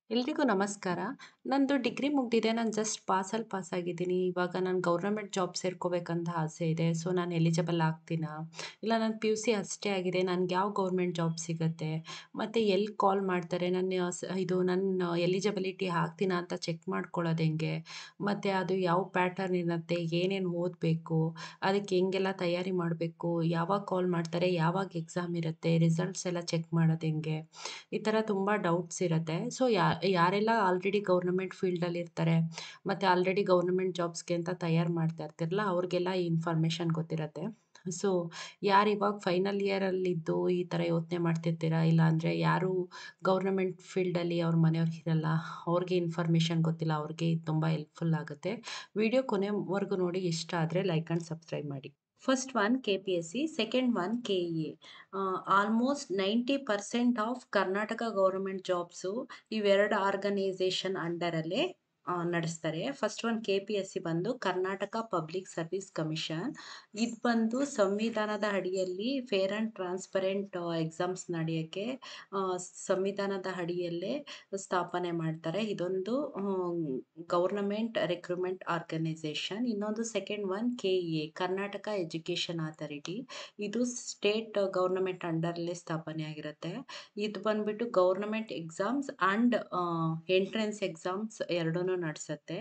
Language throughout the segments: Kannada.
ಎಲ್ರಿಗೂ ನಮಸ್ಕಾರ. ನಂದು ಡಿಗ್ರಿ ಮುಗ್ದಿದೆ. ನಾನು ಜಸ್ಟ್ ಪಾಸ್ ಆಗಿದ್ದೀನಿ. ಇವಾಗ ನಾನು ಗೌರ್ನಮೆಂಟ್ ಜಾಬ್ ಸೇರ್ಕೋಬೇಕಂತ ಆಸೆ ಇದೆ. ಸೊ, ನಾನು ಎಲಿಜಿಬಲ್ ಆಗ್ತೀನಾ? ಇಲ್ಲ ನಾನು ಪಿ-ಯು-ಸಿ ಅಷ್ಟೇ ಆಗಿದೆ. ನನ್ಗೆ ಯಾವ ಗೌರ್ಮೆಂಟ್ ಜಾಬ್ ಸಿಗುತ್ತೆ? ಮತ್ತೆ ಎಲ್ಲಿ ಕಾಲ್ ಮಾಡ್ತಾರೆ? ನನ್ನ ಎಲಿಜಿಬಿಲಿಟಿ ಆಗ್ತೀನಾ ಅಂತ ಚೆಕ್ ಮಾಡ್ಕೊಳ್ಳೋದು ಹೆಂಗೆ? ಮತ್ತೆ ಅದು ಯಾವ ಪ್ಯಾಟರ್ನ್ ಇರುತ್ತೆ? ಏನೇನು ಓದಬೇಕು? ಅದಕ್ಕೆ ಹೆಂಗೆಲ್ಲ ತಯಾರಿ ಮಾಡಬೇಕು? ಯಾವಾಗ ಕಾಲ್ ಮಾಡ್ತಾರೆ? ಯಾವಾಗ ಎಕ್ಸಾಮ್ ಇರುತ್ತೆ? ರಿಸಲ್ಟ್ಸ್ ಎಲ್ಲ ಚೆಕ್ ಮಾಡೋದು ಹೆಂಗೆ? ಈ ಥರ ತುಂಬ ಡೌಟ್ಸ್ ಇರುತ್ತೆ. ಸೊ, ಯಾರೆಲ್ಲ ಆಲ್ರೆಡಿ ಗೌರ್ನಮೆಂಟ್ ಫೀಲ್ಡಲ್ಲಿ ಇರ್ತಾರೆ, ಮತ್ತು ಆಲ್ರೆಡಿ ಗೌರ್ನಮೆಂಟ್ ಜಾಬ್ಸ್‌ಗೆ ಅಂತ ತಯಾರು ಮಾಡ್ತಾ ಇರ್ತಿರಲ್ಲ, ಅವ್ರಿಗೆಲ್ಲ ಈ ಇನ್ಫಾರ್ಮೇಷನ್ ಗೊತ್ತಿರುತ್ತೆ. ಸೊ, ಯಾರು ಇವಾಗ ಫೈನಲ್ ಇಯರಲ್ಲಿದ್ದು ಈ ಥರ ಯೋಚನೆ ಮಾಡ್ತಿರ್ತೀರಾ, ಇಲ್ಲ ಅಂದರೆ ಯಾರು ಗೌರ್ನಮೆಂಟ್ ಫೀಲ್ಡಲ್ಲಿ ಅವ್ರ ಮನೆಯವ್ರು ಇರಲ್ಲ, ಅವ್ರಿಗೆ ಇನ್ಫಾರ್ಮೇಷನ್ ಗೊತ್ತಿಲ್ಲ, ಅವ್ರಿಗೆ ಇದು ತುಂಬ ಹೆಲ್ಪ್‌ಫುಲ್ ಆಗುತ್ತೆ. ವಿಡಿಯೋ ಕೊನೆವರೆಗೂ ನೋಡಿ. ಇಷ್ಟ ಆದರೆ ಲೈಕ್ ಆ್ಯಂಡ್ ಸಬ್ಸ್ಕ್ರೈಬ್ ಮಾಡಿ. First one KPSC, second one KEA. Almost 90% of Karnataka government jobs ಇವೆರಡು ಆರ್ಗನೈಸೇಷನ್ ಅಂಡರಲ್ಲೇ ನಡೆಸ್ತಾರೆ. ಫಸ್ಟ್ ಒನ್ KPSC ಬಂದು ಕರ್ನಾಟಕ ಪಬ್ಲಿಕ್ ಸರ್ವಿಸ್ ಕಮಿಷನ್. ಇದು ಬಂದು ಸಂವಿಧಾನದ ಅಡಿಯಲ್ಲಿ ಫೇರ್ ಆ್ಯಂಡ್ ಟ್ರಾನ್ಸ್ಪರೆಂಟ್ ಎಕ್ಸಾಮ್ಸ್ ನಡೆಯೋಕ್ಕೆ ಸಂವಿಧಾನದ ಅಡಿಯಲ್ಲೇ ಸ್ಥಾಪನೆ ಮಾಡ್ತಾರೆ. ಇದೊಂದು ಗೌರ್ನಮೆಂಟ್ ರಿಕ್ರೂಟ್ಮೆಂಟ್ ಆರ್ಗನೈಸೇಷನ್. ಇನ್ನೊಂದು second one KEA, Karnataka education authority. ಇದು ಸ್ಟೇಟ್ ಗೌರ್ನಮೆಂಟ್ ಅಂಡರಲ್ಲೇ ಸ್ಥಾಪನೆ ಆಗಿರುತ್ತೆ. ಇದು ಬಂದ್ಬಿಟ್ಟು government exams and entrance exams ಎರಡನ್ನೂ ನಡೆಸುತ್ತೆ.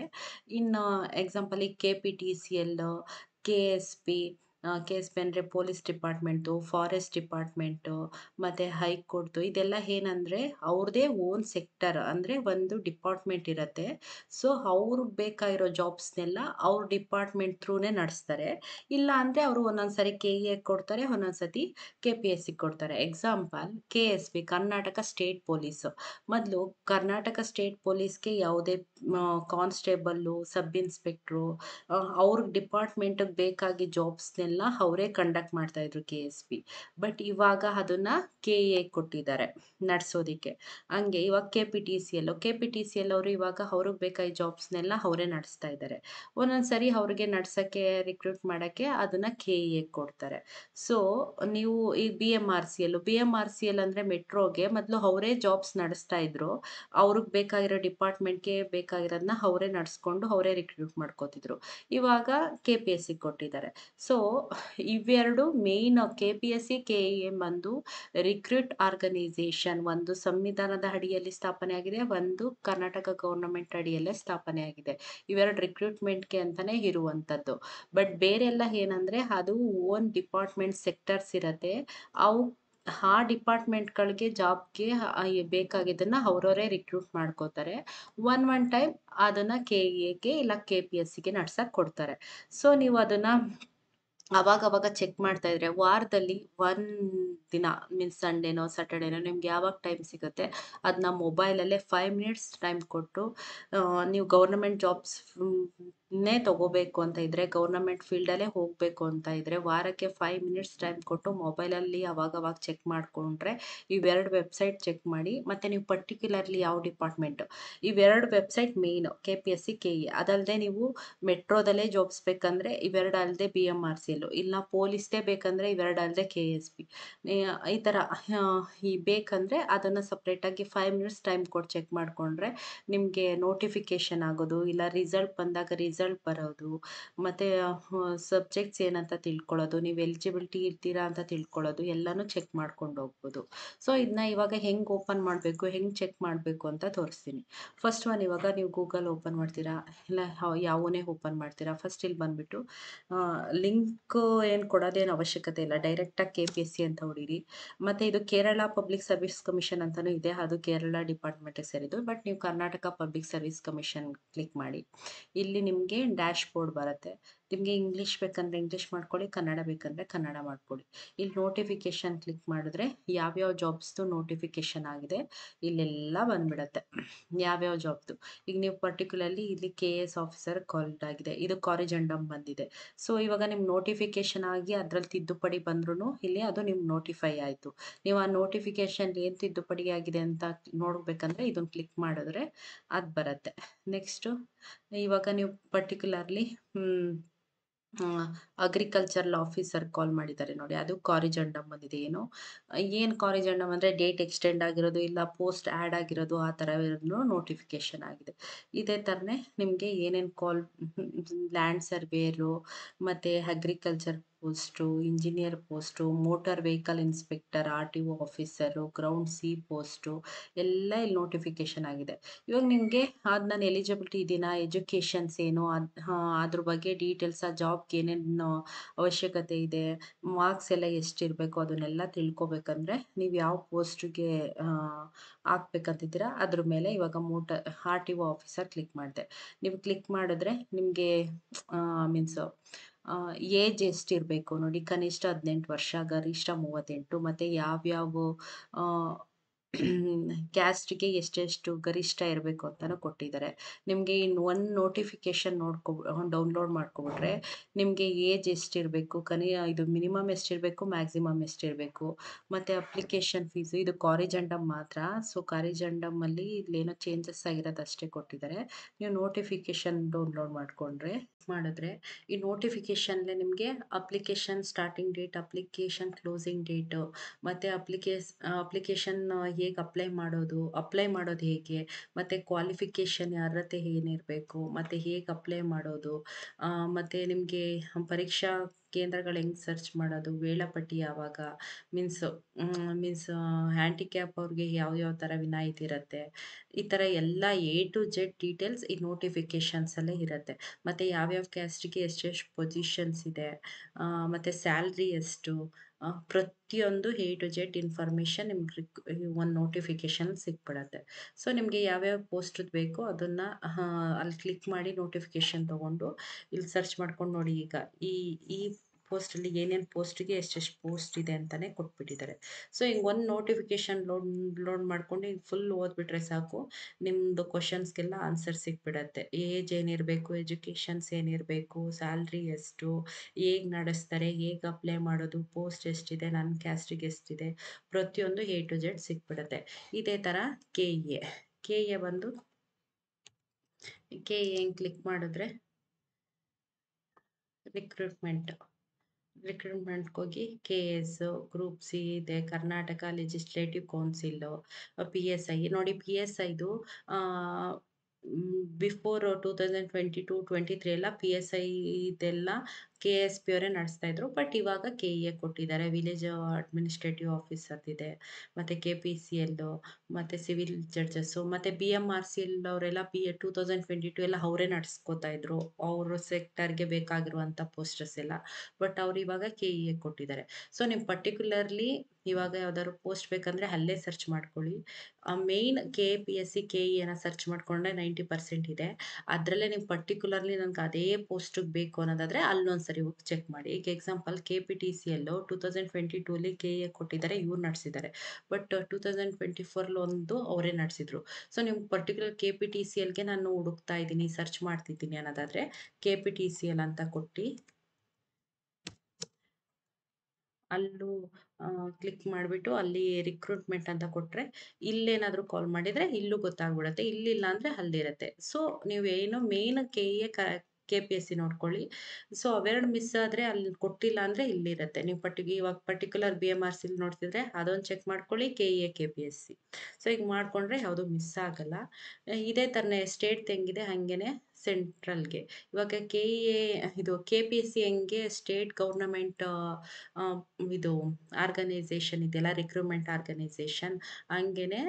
ಇನ್ನು ಎಕ್ಸಾಂಪಲ್ ಈಗ KPTCL, KSP. KSP ಅಂದರೆ ಪೊಲೀಸ್ ಡಿಪಾರ್ಟ್ಮೆಂಟು, ಫಾರೆಸ್ಟ್ ಡಿಪಾರ್ಟ್ಮೆಂಟು, ಮತ್ತು ಹೈಕೋರ್ಟ್ದು. ಇದೆಲ್ಲ ಏನಂದರೆ ಅವ್ರದ್ದೇ ಓನ್ ಸೆಕ್ಟರ್, ಅಂದರೆ ಒಂದು ಡಿಪಾರ್ಟ್ಮೆಂಟ್ ಇರುತ್ತೆ. ಸೊ, ಅವ್ರಿಗೆ ಬೇಕಾಗಿರೋ ಜಾಬ್ಸ್ನೆಲ್ಲ ಅವ್ರ ಡಿಪಾರ್ಟ್ಮೆಂಟ್ ಥ್ರೂನೇ ನಡೆಸ್ತಾರೆ. ಇಲ್ಲ ಅಂದರೆ ಅವರು ಒಂದೊಂದು ಸರಿ KEA ಕೊಡ್ತಾರೆ, ಒಂದೊಂದು ಸತಿ KPSC ಕೊಡ್ತಾರೆ. Example KSP, Karnataka state police. ಮೊದಲು ಕರ್ನಾಟಕ ಸ್ಟೇಟ್ ಪೊಲೀಸ್ಗೆ ಯಾವುದೇ ಕಾನ್ಸ್ಟೇಬಲ್ಲು, ಸಬ್ ಇನ್ಸ್ಪೆಕ್ಟ್ರು, ಅವ್ರ ಡಿಪಾರ್ಟ್ಮೆಂಟಿಗೆ ಬೇಕಾಗಿ ಜಾಬ್ಸ್ನೆಲ್ಲ ಅವರೇ ಕಂಡಕ್ಟ್ ಮಾಡ್ತಾಯಿದ್ರು KSP. ಬಟ್ ಇವಾಗ ಅದನ್ನು KEA ಕೊಟ್ಟಿದ್ದಾರೆ ನಡೆಸೋದಕ್ಕೆ. ಹಂಗೆ ಇವಾಗ KPTCL ಅವರು ಇವಾಗ ಅವ್ರಿಗೆ ಬೇಕಾಗಿ ಜಾಬ್ಸ್ನೆಲ್ಲ ಅವರೇ ನಡೆಸ್ತಾ ಇದ್ದಾರೆ. ಒಂದೊಂದು ಸರಿ ಅವ್ರಿಗೆ ನಡ್ಸೋಕ್ಕೆ, ರಿಕ್ರೂಟ್ ಮಾಡೋಕ್ಕೆ ಅದನ್ನು KEA ಕೊಡ್ತಾರೆ. ಸೊ, ನೀವು ಈ BMRCL ಅಂದರೆ ಮೆಟ್ರೋಗೆ ಮೊದಲು ಅವರೇ ಜಾಬ್ಸ್ ನಡೆಸ್ತಾ ಇದ್ರು. ಅವ್ರಿಗೆ ಬೇಕಾಗಿರೋ ಡಿಪಾರ್ಟ್ಮೆಂಟ್ಗೆ ಬೇಕಾಗಿರೋದನ್ನ ಅವರೇ ನಡೆಸ್ಕೊಂಡು ಅವರೇ ರಿಕ್ರೂಟ್ ಮಾಡ್ಕೋತಿದ್ರು. ಇವಾಗ KPSC ಕೊಟ್ಟಿದ್ದಾರೆ. ಸೊ, ಇವೆರಡು ಮೇಯ್ನ್ KPSC, KEA ಬಂದು ರಿಕ್ರೂಟ್ ಆರ್ಗನೈಸೇಷನ್. ಒಂದು ಸಂವಿಧಾನದ ಅಡಿಯಲ್ಲಿ ಸ್ಥಾಪನೆ ಆಗಿದೆ, ಒಂದು ಕರ್ನಾಟಕ ಗೌರ್ನಮೆಂಟ್ ಅಡಿಯಲ್ಲೇ ಸ್ಥಾಪನೆ ಆಗಿದೆ. ಇವೆರಡು ರಿಕ್ರೂಟ್ಮೆಂಟ್ಗೆ ಅಂತಲೇ ಇರುವಂಥದ್ದು. ಬಟ್ ಬೇರೆ ಎಲ್ಲ ಏನಂದರೆ ಅದು ಓನ್ ಡಿಪಾರ್ಟ್ಮೆಂಟ್ ಸೆಕ್ಟರ್ಸ್ ಇರುತ್ತೆ. ಅವು ಆ ಡಿಪಾರ್ಟ್ಮೆಂಟ್ಗಳಿಗೆ ಜಾಬ್ಗೆ ಬೇಕಾಗಿದ್ದನ್ನು ಅವರವರೇ ರಿಕ್ರೂಟ್ ಮಾಡ್ಕೋತಾರೆ. ಒನ್ ಟೈಮ್ ಅದನ್ನು KEAಗೆ ಇಲ್ಲ KPSCಗೆ ನಡ್ಸಕ್ಕೆ ಕೊಡ್ತಾರೆ. ಸೊ, ನೀವು ಅದನ್ನು ಅವಾಗವಾಗ ಚೆಕ್ ಮಾಡ್ತಾ ಇದ್ರೆ ವಾರದಲ್ಲಿ 1 ದಿನ ಮೀನ್ಸ್ ಸಂಡೇನೋ, ಸ್ಯಾಟರ್ಡೇನೋ ನಿಮ್ಗೆ ಯಾವಾಗ ಟೈಮ್ ಸಿಗುತ್ತೆ ಅದನ್ನ ಮೊಬೈಲಲ್ಲೇ 5 ಮಿನಿಟ್ಸ್ ಟೈಮ್ ಕೊಟ್ಟು ನೀವು ಗೌರ್ನಮೆಂಟ್ ಜಾಬ್ಸ್ ತಗೋಬೇಕು ಅಂತ ಇದ್ದರೆ, ಗೌರ್ನಮೆಂಟ್ ಫೀಲ್ಡಲ್ಲೇ ಹೋಗಬೇಕು ಅಂತ ಇದ್ದರೆ, ವಾರಕ್ಕೆ 5 ಮಿನಿಟ್ಸ್ ಟೈಮ್ ಕೊಟ್ಟು ಮೊಬೈಲಲ್ಲಿ ಅವಾಗವಾಗ ಚೆಕ್ ಮಾಡಿಕೊಂಡ್ರೆ ಇವೆರಡು ವೆಬ್ಸೈಟ್ ಚೆಕ್ ಮಾಡಿ. ಮತ್ತು ನೀವು ಪರ್ಟಿಕ್ಯುಲರ್ಲಿ ಯಾವ ಡಿಪಾರ್ಟ್ಮೆಂಟು, ಇವೆರಡು ವೆಬ್ಸೈಟ್ ಮೇಯ್ನು KPSC, KEA. ಅದಲ್ಲದೆ ನೀವು ಮೆಟ್ರೋದಲ್ಲೇ ಜಾಬ್ಸ್ ಬೇಕಂದರೆ ಇವೆರಡು ಅಲ್ಲದೆ BMRCL, ಇಲ್ಲ ಪೊಲೀಸ್ದೇ ಬೇಕಂದರೆ ಇವೆರಡು ಅಲ್ಲದೆ KSP. ಈ ಥರ ಬೇಕಂದರೆ ಅದನ್ನು ಸಪ್ರೇಟಾಗಿ 5 ಮಿನಿಟ್ಸ್ ಟೈಮ್ ಕೊಟ್ಟು ಚೆಕ್ ಮಾಡಿಕೊಂಡ್ರೆ ನಿಮಗೆ ನೋಟಿಫಿಕೇಷನ್ ಆಗೋದು, ಇಲ್ಲ ರಿಸಲ್ಟ್ ಬಂದಾಗ ರಿಸಲ್ಟ್ ಬರೋದು, ಮತ್ತು ಸಬ್ಜೆಕ್ಟ್ಸ್ ಏನಂತ ತಿಳ್ಕೊಳ್ಳೋದು, ನೀವು ಎಲಿಜಿಬಿಲಿಟಿ ಇರ್ತೀರಾ ಅಂತ ತಿಳ್ಕೊಳ್ಳೋದು ಎಲ್ಲನೂ ಚೆಕ್ ಮಾಡ್ಕೊಂಡು ಹೋಗ್ಬೋದು. ಸೊ, ಇದನ್ನ ಇವಾಗ ಹೆಂಗೆ ಓಪನ್ ಮಾಡಬೇಕು, ಹೆಂಗೆ ಚೆಕ್ ಮಾಡಬೇಕು ಅಂತ ತೋರಿಸ್ತೀನಿ. ಫಸ್ಟ್ ಒನ್, ಇವಾಗ ನೀವು ಗೂಗಲ್ ಓಪನ್ ಮಾಡ್ತೀರಾ, ಇಲ್ಲ ಯಾವನೇ ಓಪನ್ ಮಾಡ್ತೀರಾ. ಫಸ್ಟ್ ಇಲ್ಲಿ ಬಂದುಬಿಟ್ಟು ಲಿಂಕ್ ಏನು ಕೊಡೋದೇನು ಅವಶ್ಯಕತೆ ಇಲ್ಲ, ಡೈರೆಕ್ಟಾಗಿ KPSC ಅಂತ ಹೊಡೀರಿ. ಮತ್ತು ಇದು ಕೇರಳ ಪಬ್ಲಿಕ್ ಸರ್ವಿಸ್ ಕಮಿಷನ್ ಅಂತಲೂ ಇದೆ, ಅದು ಕೇರಳ ಡಿಪಾರ್ಟ್ಮೆಂಟಿಗೆ ಸೇರಿದ್ದು. ಬಟ್ ನೀವು Karnataka public service commission click ಮಾಡಿ. ಇಲ್ಲಿ ನಿಮಗೆ ಡ್ಯಾಶ್ ಬೋರ್ಡ್ ಬರುತ್ತೆ. ನಿಮಗೆ ಇಂಗ್ಲೀಷ್ ಬೇಕಂದರೆ ಇಂಗ್ಲೀಷ್ ಮಾಡ್ಕೊಳ್ಳಿ, ಕನ್ನಡ ಬೇಕಂದರೆ ಕನ್ನಡ ಮಾಡ್ಕೊಳ್ಳಿ. ಇಲ್ಲಿ ನೋಟಿಫಿಕೇಷನ್ ಕ್ಲಿಕ್ ಮಾಡಿದ್ರೆ ಯಾವ್ಯಾವ ಜಾಬ್ಸ್ದು ನೋಟಿಫಿಕೇಷನ್ ಆಗಿದೆ ಇಲ್ಲೆಲ್ಲ ಬಂದ್ಬಿಡುತ್ತೆ, ಯಾವ್ಯಾವ ಜಾಬ್ದು. ಈಗ ನೀವು ಪರ್ಟಿಕ್ಯುಲರ್ಲಿ ಇಲ್ಲಿ KS ಆಫೀಸರ್ ಕಾಲ್ಡ್ ಆಗಿದೆ, ಇದು ಕಾರಿಜೆಂಡಮ್ ಬಂದಿದೆ. ಸೊ, ಇವಾಗ ನಿಮ್ಗೆ ನೋಟಿಫಿಕೇಷನ್ ಆಗಿ ಅದರಲ್ಲಿ ತಿದ್ದುಪಡಿ ಬಂದ್ರೂ ಇಲ್ಲಿ ಅದು ನಿಮ್ಗೆ ನೋಟಿಫೈ ಆಯಿತು. ನೀವು ಆ ನೋಟಿಫಿಕೇಷನ್ ಏನು ತಿದ್ದುಪಡಿ ಆಗಿದೆ ಅಂತ ನೋಡಬೇಕಂದ್ರೆ ಇದನ್ನು ಕ್ಲಿಕ್ ಮಾಡಿದ್ರೆ ಅದು ಬರುತ್ತೆ. ನೆಕ್ಸ್ಟು ಇವಾಗ ನೀವು ಪರ್ಟಿಕ್ಯುಲರ್ಲಿ ಅಗ್ರಿಕಲ್ಚರಲ್ ಆಫೀಸರ್ ಕಾಲ್ ಮಾಡಿದ್ದಾರೆ ನೋಡಿ, ಅದು ಕಾರಿಜಂಡಮ್ ಬಂದಿದೆ. ಏನು ಕಾರಿಜಂಡಮ್ ಅಂದರೆ ಡೇಟ್ ಎಕ್ಸ್ಟೆಂಡ್ ಆಗಿರೋದು, ಇಲ್ಲ ಪೋಸ್ಟ್ ಆ್ಯಡ್ ಆಗಿರೋದು, ಆ ಥರ ನೋಟಿಫಿಕೇಶನ್ ಆಗಿದೆ. ಇದೇ ಥರನೇ ನಿಮಗೆ ಏನೇನು ಕಾಲ್ ಲ್ಯಾಂಡ್ ಸರ್ವೇಯರು, ಮತ್ತು agriculture post, engineer post, motor vehicle inspector, R T O officer, group C post ಎಲ್ಲ ಇಲ್ಲಿ ನೋಟಿಫಿಕೇಶನ್ ಆಗಿದೆ. ಇವಾಗ ನಿಮಗೆ ಅದು ನಾನು ಎಲಿಜಿಬಿಲಿಟಿ ಇದೀನಾ, ಎಜುಕೇಷನ್ಸ್ ಏನು, ಅದ್ರ ಬಗ್ಗೆ ಡೀಟೇಲ್ಸ್, ಆ ಜಾಬ್ಗೆ ಏನೇನು ಅವಶ್ಯಕತೆ ಇದೆ, ಮಾರ್ಕ್ಸ್ ಎಲ್ಲ ಎಷ್ಟಿರಬೇಕು ಅದನ್ನೆಲ್ಲ ತಿಳ್ಕೊಬೇಕಂದ್ರೆ ನೀವು ಯಾವ ಪೋಸ್ಟಿಗೆ ಹಾಕ್ಬೇಕಂತಿದ್ದೀರಾ ಅದ್ರ ಮೇಲೆ ಇವಾಗ R T O officer click ಮಾಡಿದೆ. ನೀವು ಕ್ಲಿಕ್ ಮಾಡಿದ್ರೆ ನಿಮಗೆ ಮೀನ್ಸ್ ಏಜ್ ಎಷ್ಟಿರಬೇಕು ನೋಡಿ, ಕನಿಷ್ಠ 18 ವರ್ಷ, ಗರಿಷ್ಠ 38, ಮತ್ತು ಯಾವ್ಯಾವ ಕ್ಯಾಸ್ಟ್ಗೆ ಎಷ್ಟೆಷ್ಟು ಗರಿಷ್ಠ ಇರಬೇಕು ಅಂತಲೂ ಕೊಟ್ಟಿದ್ದಾರೆ. ನಿಮಗೆ ಇನ್ನು ಒಂದು ನೋಟಿಫಿಕೇಷನ್ ಡೌನ್ಲೋಡ್ ಮಾಡ್ಕೊಬಿಟ್ರೆ ನಿಮಗೆ ಏಜ್ ಎಷ್ಟಿರಬೇಕು, ಇದು ಮಿನಿಮಮ್ ಎಷ್ಟಿರಬೇಕು, ಮ್ಯಾಕ್ಸಿಮಮ್ ಎಷ್ಟಿರಬೇಕು, ಮತ್ತು ಅಪ್ಲಿಕೇಶನ್ ಫೀಸು, ಇದು ಕಾರಿಜಂಡಮ್ ಮಾತ್ರ. ಸೊ ಕಾರಿಜಂಡಮಲ್ಲಿ ಇಲ್ಲೇನೋ ಚೇಂಜಸ್ ಆಗಿರೋದು ಅಷ್ಟೇ ಕೊಟ್ಟಿದ್ದಾರೆ. ನೀವು ನೋಟಿಫಿಕೇಷನ್ ಡೌನ್ಲೋಡ್ ಮಾಡಿದ್ರೆ ಈ ನೋಟಿಫಿಕೇಷನ್ಲೆ ನಿಮಗೆ application starting date, application closing date, ಮತ್ತು ಅಪ್ಲಿಕೇಶನ್ ಹೇಗೆ ಅಪ್ಲೈ ಮಾಡೋದು ಹೇಗೆ, ಮತ್ತು ಕ್ವಾಲಿಫಿಕೇಷನ್ ಅರ್ಹತೆ ಏನಿರಬೇಕು, ಮತ್ತು ಹೇಗೆ ಅಪ್ಲೈ ಮಾಡೋದು, ಮತ್ತು ನಿಮಗೆ ಪರೀಕ್ಷಾ ಕೇಂದ್ರಗಳು ಹೆಂಗೆ ಸರ್ಚ್ ಮಾಡೋದು, ವೇಳಾಪಟ್ಟಿ ಯಾವಾಗ, ಮೀನ್ಸ್ ಹ್ಯಾಂಡಿಕ್ಯಾಪ್ ಅವ್ರಿಗೆ ಯಾವ ಥರ ವಿನಾಯಿತಿ ಇರುತ್ತೆ, ಈ ಥರ ಎಲ್ಲ A to Z ಡೀಟೇಲ್ಸ್ ಈ ನೋಟಿಫಿಕೇಷನ್ಸಲ್ಲೇ ಇರುತ್ತೆ. ಮತ್ತು ಯಾವ್ಯಾವ ಕ್ಯಾಸ್ಟಿಗೆ ಎಷ್ಟೆಷ್ಟು ಪೊಸಿಷನ್ಸ್ ಇದೆ, ಮತ್ತು ಸ್ಯಾಲ್ರಿ ಎಷ್ಟು, ಪ್ರತಿಯೊಂದು A to Z ಇನ್ಫಾರ್ಮೇಷನ್ ನಿಮ್ಗೆ ಒಂದು ನೋಟಿಫಿಕೇಷನ್ ಸಿಕ್ಬಿಡತ್ತೆ. ಸೊ ನಿಮಗೆ ಯಾವ್ಯಾವ ಪೋಸ್ಟದ್ ಬೇಕೋ ಅದನ್ನು ಅಲ್ಲಿ ಕ್ಲಿಕ್ ಮಾಡಿ ನೋಟಿಫಿಕೇಷನ್ ತೊಗೊಂಡು ಇಲ್ಲಿ ಸರ್ಚ್ ಮಾಡ್ಕೊಂಡು ನೋಡಿ. ಈಗ ಈ ಈ ಪೋಸ್ಟಲ್ಲಿ ಏನೇನು ಪೋಸ್ಟಿಗೆ ಎಷ್ಟೆಷ್ಟು ಪೋಸ್ಟ್ ಇದೆ ಅಂತಲೇ ಕೊಟ್ಬಿಟ್ಟಿದ್ದಾರೆ. ಸೊ ಹಿಂಗೆ ಒಂದು ನೋಟಿಫಿಕೇಷನ್ ಲೋಡ್ ಮಾಡ್ಕೊಂಡು ಹಿಂಗೆ ಫುಲ್ ಓದ್ಬಿಟ್ರೆ ಸಾಕು, ನಿಮ್ಮದು ಕ್ವಶನ್ಸ್ಗೆಲ್ಲ ಆನ್ಸರ್ ಸಿಕ್ಬಿಡತ್ತೆ. ಏಜ್ ಏನಿರಬೇಕು, ಎಜುಕೇಷನ್ಸ್ ಏನಿರಬೇಕು, ಸ್ಯಾಲ್ರಿ ಎಷ್ಟು, ಹೇಗೆ ನಡೆಸ್ತಾರೆ, ಹೇಗೆ ಅಪ್ಲೈ ಮಾಡೋದು, ಪೋಸ್ಟ್ ಎಷ್ಟಿದೆ, ನನ್ನ ಕ್ಯಾಸ್ಟಿಗೆ ಎಷ್ಟಿದೆ, ಪ್ರತಿಯೊಂದು A to Z ಸಿಕ್ಬಿಡುತ್ತೆ. ಇದೇ ಥರ ಕೆ ಎ ಬಂದು ಹೆಂಗೆ ಕ್ಲಿಕ್ ಮಾಡಿದ್ರೆ ರಿಕ್ರೂಟ್ಮೆಂಟ್ಗೆ ಹೋಗಿ KS, ಗ್ರೂಪ್ ಸಿ ಇದೆ, ಕರ್ನಾಟಕ ಲೆಜಿಸ್ಲೇಟಿವ್ ಕೌನ್ಸಿಲು, PSI ನೋಡಿ. PSIದು ಬಿಫೋರ್ 2022-23 ಎಲ್ಲ PSI ಇದೆಲ್ಲ KSP ಅವರೇ ನಡೆಸ್ತಾಯಿದ್ರು. ಬಟ್ ಇವಾಗ KE ಕೊಟ್ಟಿದ್ದಾರೆ. ವಿಲೇಜ್ ಅಡ್ಮಿನಿಸ್ಟ್ರೇಟಿವ್ ಆಫೀಸರ್ದಿದೆ, ಮತ್ತು KPCL, ಮತ್ತು ಸಿವಿಲ್ ಜಡ್ಜಸ್ಸು, ಮತ್ತು BMRCL ಅವರೆಲ್ಲ 2022 ಎಲ್ಲ ಅವರೇ ನಡೆಸ್ಕೋತಾ ಇದ್ರು, ಅವ್ರ ಸೆಕ್ಟರ್ಗೆ ಬೇಕಾಗಿರುವಂಥ ಪೋಸ್ಟರ್ಸ್ ಎಲ್ಲ. ಬಟ್ ಅವ್ರು ಇವಾಗ KE ಕೊಟ್ಟಿದ್ದಾರೆ. ಸೊ ನೀವು ಪರ್ಟಿಕ್ಯುಲರ್ಲಿ ಇವಾಗ ಯಾವ್ದಾದ್ರು ಪೋಸ್ಟ್ ಬೇಕಂದರೆ ಅಲ್ಲೇ ಸರ್ಚ್ ಮಾಡ್ಕೊಳ್ಳಿ. ಮೇಯ್ನ್ KPSC KE ಸರ್ಚ್ ಮಾಡಿಕೊಂಡ್ರೆ 90% ಇದೆ. ಅದರಲ್ಲೇ ನೀವು ಪರ್ಟಿಕ್ಯುಲರ್ಲಿ ನನಗೆ ಅದೇ ಪೋಸ್ಟಿಗೆ ಬೇಕು ಅನ್ನೋದಾದರೆ ಅಲ್ಲೊಂದ್ಸರಿ ಹೋಗಿ ಚೆಕ್ ಮಾಡಿ. ಈಗ ಎಕ್ಸಾಂಪಲ್ KPTCL 2022 KE ಕೊಟ್ಟಿದ್ದಾರೆ, ಇವ್ರು ನಡೆಸಿದ್ದಾರೆ. ಬಟ್ 2024 ಒಂದು ಅವರೇ ನಡೆಸಿದ್ರು. ಸೊ ನಿಮ್ಗೆ ಪರ್ಟಿಕ್ಯುಲರ್ KPTCLಗೆ ನಾನು ಹುಡುಕ್ತಾ ಇದ್ದೀನಿ, ಸರ್ಚ್ ಮಾಡ್ತಿದ್ದೀನಿ ಅನ್ನೋದಾದರೆ KPTCL ಅಂತ ಕೊಟ್ಟು ಅಲ್ಲೂ ಕ್ಲಿಕ್ ಮಾಡಿಬಿಟ್ಟು ಅಲ್ಲಿ ರಿಕ್ರೂಟ್ಮೆಂಟ್ ಅಂತ ಕೊಟ್ಟರೆ ಇಲ್ಲೇನಾದರೂ ಕಾಲ್ ಮಾಡಿದರೆ ಇಲ್ಲೂ ಗೊತ್ತಾಗ್ಬಿಡುತ್ತೆ, ಇಲ್ಲಿಲ್ಲ ಅಂದರೆ ಅಲ್ಲಿರುತ್ತೆ. ಸೊ ನೀವು ಏನು ಮೇನ್ KPSC ನೋಡ್ಕೊಳ್ಳಿ. ಸೊ ಅವೆರಡು ಮಿಸ್ ಆದರೆ ಅಲ್ಲಿ ಕೊಟ್ಟಿಲ್ಲ ಅಂದರೆ ಇಲ್ಲಿರುತ್ತೆ. ನೀವು ಇವಾಗ ಪರ್ಟಿಕ್ಯುಲರ್ BMRC ನೋಡ್ತಿದ್ರೆ ಅದೊಂದು ಚೆಕ್ ಮಾಡ್ಕೊಳ್ಳಿ, KPSC. ಸೊ ಈಗ ಮಾಡಿಕೊಂಡ್ರೆ ಯಾವುದೂ ಮಿಸ್ ಆಗಲ್ಲ. ಇದೇ ಥರನೇ ಸ್ಟೇಟ್ ಹೆಂಗಿದೆ ಹಾಗೇ ಸೆಂಟ್ರಲ್ಗೆ ಇವಾಗ ಇದು KPSC ಹೆಂಗೆ ಸ್ಟೇಟ್ ಗೌರ್ನಮೆಂಟ್ ಇದು ಆರ್ಗನೈಸೇಷನ್ ಇದೆಯಲ್ಲ, ರಿಕ್ರೂಟ್ಮೆಂಟ್ ಆರ್ಗನೈಸೇಷನ್, ಹಂಗೇನೆ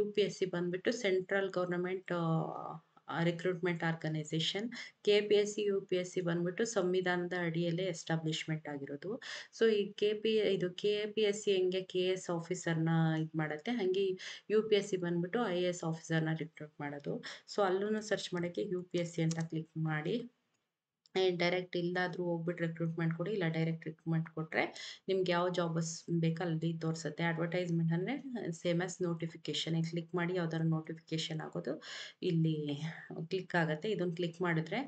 UPSC ಬಂದ್ಬಿಟ್ಟು central government recruitment organisation. KPSC UPSC ಬಂದ್ಬಿಟ್ಟು ಸಂವಿಧಾನದ ಅಡಿಯಲ್ಲೇ ಎಸ್ಟಾಬ್ಲಿಷ್ಮೆಂಟ್ ಆಗಿರೋದು. ಸೊ ಈ KPSC ಹೆಂಗೆ KS ಆಫೀಸರ್ನ ಇದು ಮಾಡುತ್ತೆ, ಹಾಗೆ UPSC ಬಂದ್ಬಿಟ್ಟು IAS ಆಫೀಸರ್ನ ರಿಕ್ರೂಟ್ ಮಾಡೋದು. ಸೊ ಅಲ್ಲೂ ಸರ್ಚ್ ಮಾಡೋಕ್ಕೆ UPSC ಅಂತ ಕ್ಲಿಕ್ ಮಾಡಿ ಡೈರೆಕ್ಟ್ ಇಲ್ಲಾದರೂ ಹೋಗ್ಬಿಟ್ಟು ರಿಕ್ರೂಟ್ಮೆಂಟ್ ಕೊಡಿ, ಇಲ್ಲ ಡೈರೆಕ್ಟ್ ರಿಕ್ರೂಟ್ಮೆಂಟ್ ಕೊಟ್ಟರೆ ನಿಮ್ಗೆ ಯಾವ ಜಾಬಸ್ ಬೇಕೋ ಅಲ್ಲಿ ತೋರಿಸುತ್ತೆ. ಅಡ್ವರ್ಟೈಸ್ಮೆಂಟ್ ಅಂದರೆ ಸೇಮ್ ಆಸ್ ನೋಟಿಫಿಕೇಷನ್. ಕ್ಲಿಕ್ ಮಾಡಿ ಯಾವ್ದಾದ್ರು ನೋಟಿಫಿಕೇಷನ್ ಆಗೋದು ಇಲ್ಲಿ ಕ್ಲಿಕ್ ಆಗುತ್ತೆ. ಇದನ್ನು ಕ್ಲಿಕ್ ಮಾಡಿದ್ರೆ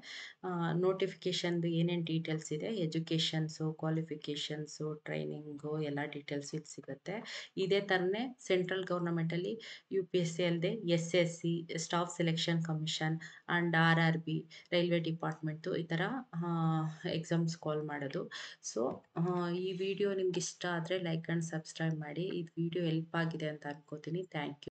ನೋಟಿಫಿಕೇಷನ್ದು ಏನೇನು ಡೀಟೇಲ್ಸ್ ಇದೆ, ಎಜುಕೇಷನ್ಸು, ಕ್ವಾಲಿಫಿಕೇಷನ್ಸು, ಟ್ರೈನಿಂಗು ಎಲ್ಲ ಡೀಟೇಲ್ಸ್ ಇಲ್ಲಿ ಸಿಗುತ್ತೆ. ಇದೇ ಥರನೇ ಸೆಂಟ್ರಲ್ ಗೌರ್ನಮೆಂಟಲ್ಲಿ UPSC ಅಲ್ಲದೆ SSC, staff selection commission, and RRB, railway department, ಈ ಥರ ಎಕ್ಸಾಮ್ಸ್ ಕಾಲ್ ಮಾಡೋದು. ಸೊ, ಈ ವಿಡಿಯೋ ನಿಮ್ಗೆ ಇಷ್ಟ ಆದರೆ ಲೈಕ್ ಆ್ಯಂಡ್ ಸಬ್ಸ್ಕ್ರೈಬ್ ಮಾಡಿ. ಈ ವಿಡಿಯೋ ಹೆಲ್ಪ್ ಆಗಿದೆ ಅಂತ ಅನ್ಕೋತೀನಿ. Thank you.